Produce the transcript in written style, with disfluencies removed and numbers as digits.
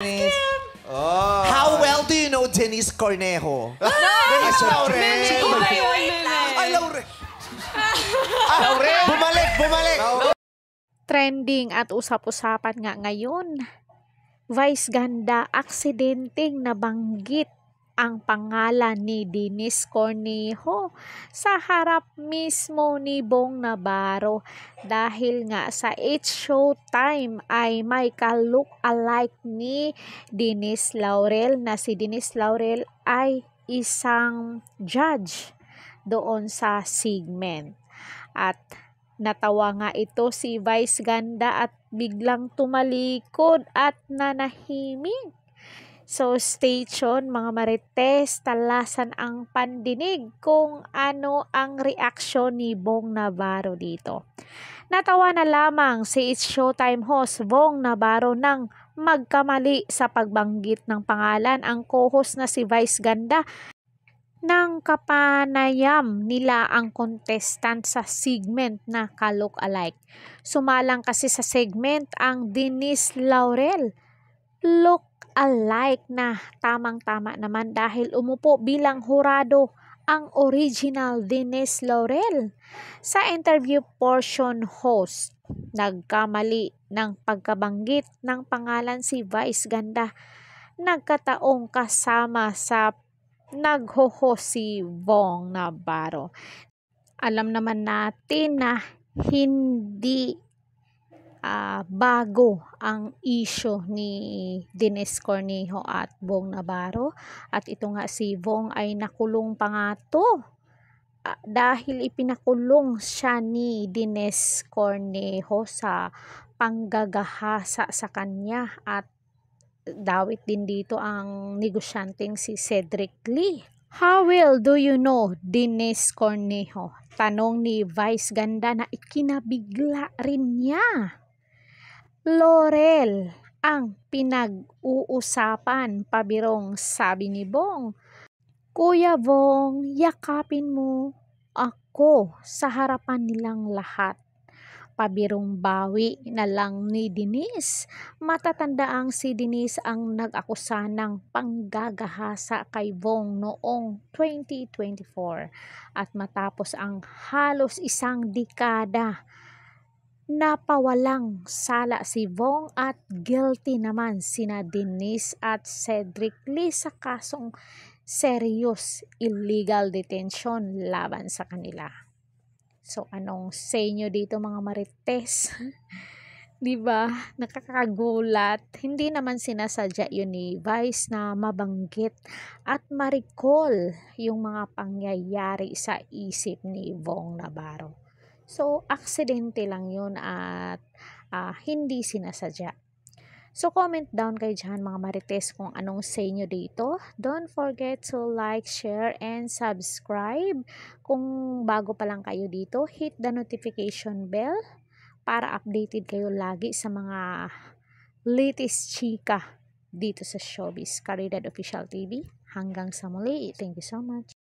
Dennis. Oh. How well do you know Denise Cornejo? Dennis Laurel. Ay, Laurel. Laurel. Bumalik. Trending at usap-usapan nga ngayon. Vice ganda, aksidenteng nabanggit ang pangalan ni Denise Cornejo sa harap mismo ni Bong Navarro dahil nga sa It's Showtime ay may ka-look-alike ni Denise Laurel na si Denise Laurel ay isang judge doon sa segment. At natawa nga ito si Vice ganda at biglang tumalikod at nanahimik. So stay tuned mga marites, talasan ang pandinig kung ano ang reaksyon ni Bong Navarro dito. Natawa na lamang si It's Showtime host Bong Navarro nang magkamali sa pagbanggit ng pangalan ang co-host na si Vice ganda nang kapanayam nila ang contestant sa segment na ka-look-alike. Sumalang kasi sa segment ang Denise Laurel. Look-alike na tamang-tama naman dahil umupo bilang hurado ang original Denise Laurel. Sa interview portion host, nagkamali ng pagkabanggit ng pangalan si Vice ganda. Nagkataong kasama sa nagho-host si Bong Navarro. Alam naman natin na hindi bago ang issue ni Denise Cornejo at Bong Navarro. At ito nga si Bong ay nakulong pa nga to. Dahil ipinakulong siya ni Denise Cornejo sa panggagahasa sa kanya at dawit din dito ang negosyanteng si Cedric Lee. How well do you know Denise Cornejo? Tanong ni Vice ganda na ikinabigla rin niya. Laurel ang pinag-uusapan, pabirong sabi ni Bong. Kuya Bong, yakapin mo ako sa harapan nilang lahat. Pabirong bawi na lang ni Denise. Matatandaang si Denise ang nag-akusa ng panggagahasa kay Bong noong 2024 at matapos ang halos isang dekada napawalang sala si Bong at guilty naman sina Denise at Cedric Lee sa kasong serious illegal detention laban sa kanila. So, anong say nyo dito mga marites? Diba? Nakakagulat. Hindi naman sinasadya yun ni Vice na mabanggit at ma-recall yung mga pangyayari sa isip ni Bong Navarro. So, aksidente lang yun at hindi sinasadya. So, comment down kayo dyan mga marites kung anong say nyo dito. Don't forget to like, share, and subscribe. Kung bago pa lang kayo dito, hit the notification bell para updated kayo lagi sa mga latest chika dito sa Showbiz Caridad Official TV. Hanggang sa muli. Thank you so much.